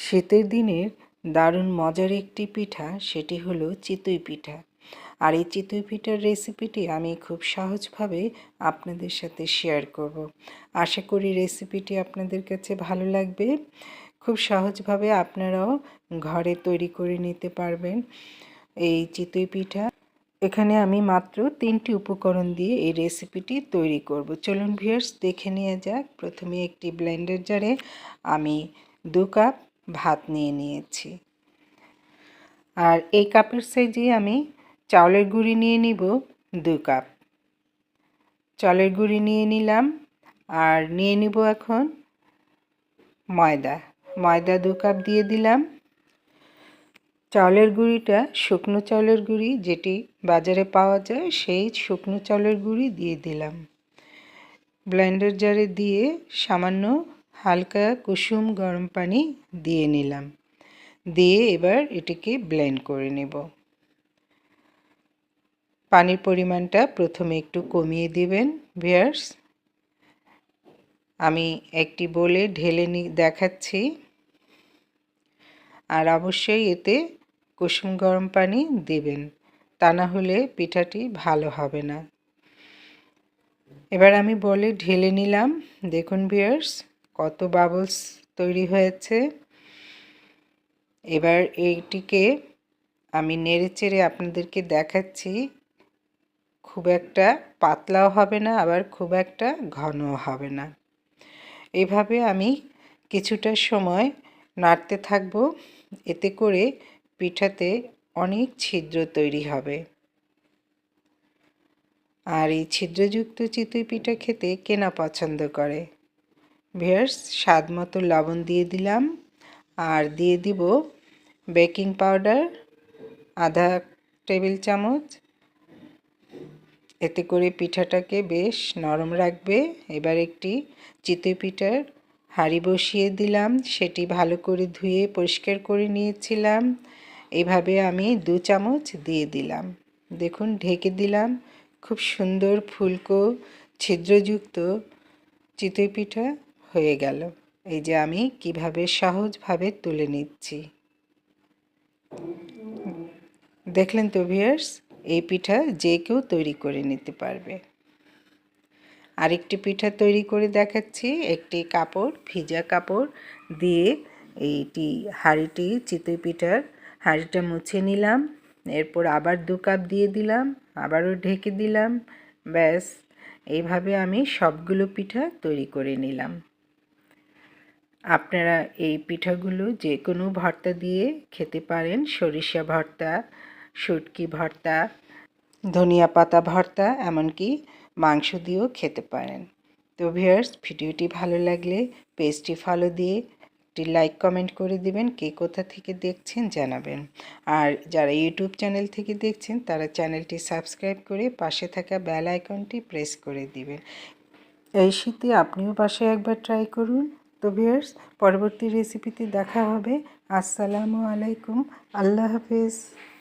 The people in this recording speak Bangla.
শীতের দিনের দারুণ মজার একটি পিঠা, সেটি হলো চিতই পিঠা। আর এই চিতই পিঠার রেসিপিটি আমি খুব সহজভাবে আপনাদের সাথে শেয়ার করব। আশা করি রেসিপিটি আপনাদের কাছে ভালো লাগবে। খুব সহজভাবে আপনারাও ঘরে তৈরি করে নিতে পারবেন এই চিতই পিঠা। এখানে আমি মাত্র 3টি উপকরণ দিয়ে এই রেসিপিটি তৈরি করব। চলুন ভিউয়ার্স, দেখে নিয়ে যাক। প্রথমে একটি ব্লেন্ডার জারে আমি 2 কাপ ভাত নিয়ে নিয়েছি। আর এই কাপের সাইজে আমি চাউলের গুঁড়ি নিয়ে নিব 2 কাপ। চালের গুঁড়ি নিয়ে নিলাম। আর নিয়ে নিব এখন ময়দা 2 কাপ দিয়ে দিলাম। চালের গুঁড়িটা শুকনো চালের গুঁড়ি, যেটি বাজারে পাওয়া যায় সেই শুকনো চালের গুঁড়ি দিয়ে দিলাম। ব্লেন্ডার জারে দিয়ে সামান্য হালকা কুসুম গরম পানি দিয়ে নিলাম। দিয়ে এবার এটিকে ব্লেন্ড করে নেব। পানির পরিমাণটা প্রথমে একটু কমিয়ে দিবেন ভিউয়ার্স। আমি একটি বলে ঢেলে দেখাচ্ছি। আর অবশ্যই এতে কুসুম গরম পানি দিবেন, তা না হলে পিঠাটি ভালো হবে না। এবার আমি বলে ঢেলে নিলাম। দেখুন ভিউয়ার্স, কত বাবলস তৈরি হয়েছে। এবার এইটিকে আমি নেড়েচেড়ে আপনাদেরকে দেখাচ্ছি। খুব একটা পাতলাও হবে না, আবার খুব একটা ঘনও হবে না। এভাবে আমি কিছুটা সময় নাড়তে থাকব। এতে করে পিঠাতে অনেক ছিদ্র তৈরি হবে। আর এই ছিদ্রযুক্ত চিতই পিঠা খেতে কে না পছন্দ করে। ভিউয়ার্স, স্বাদ মতো লবণ দিয়ে দিলাম। আর দিয়ে দিব বেকিং পাউডার আধা টেবিল চামচ। এতে করে পিঠাটাকে বেশ নরম রাখবে। এবার একটি চিতই পিঠার হাঁড়ি বসিয়ে দিলাম। সেটি ভালো করে ধুয়ে পরিষ্কার করে নিয়েছিলাম। এভাবে আমি 2 চামচ দিয়ে দিলাম। দেখুন, ঢেকে দিলাম। খুব সুন্দর ফুলকো ছিদ্রযুক্ত চিতই পিঠা হয়ে গেল। এই যে আমি কিভাবে সহজভাবে তুলে নিচ্ছি। দেখলেন তো ভিউয়ার্স, এই পিঠা যে কেউ তৈরি করে নিতে পারবে। আরেকটি পিঠা তৈরি করে দেখাচ্ছি। একটি কাপড়, ভিজা কাপড় দিয়ে এইটি হাঁড়িটি, চিতই পিঠার হাঁড়িটা মুছে নিলাম। এরপর আবার 2 কাপ দিয়ে দিলাম, আবারও ঢেকে দিলাম। ব্যাস, এইভাবে আমি সবগুলো পিঠা তৈরি করে নিলাম। আপনারা এই পিঠাগুলো যে কোনো ভর্তা দিয়ে খেতে পারেন। সরিষা ভর্তা, শুটকি ভর্তা, ধনিয়া পাতা ভর্তা, এমনকি মাংস দিয়েও খেতে পারেন। তো ভিউয়ার্স, ভিডিওটি ভালো লাগলে পেজটি ফলো দিয়ে একটি লাইক কমেন্ট করে দিবেন। কে কোথা থেকে দেখছেন জানাবেন। আর যারা ইউটিউব চ্যানেল থেকে দেখছেন তারা চ্যানেলটি সাবস্ক্রাইব করে পাশে থাকা বেল আইকনটি প্রেস করে দিবেন। এই শীতে আপনিও বাসায় একবার ট্রাই করুন। তো ভিউয়ার্স, পরবর্তী রেসিপিতে দেখা হবে। আসসালামু আলাইকুম, আল্লাহ হাফেজ।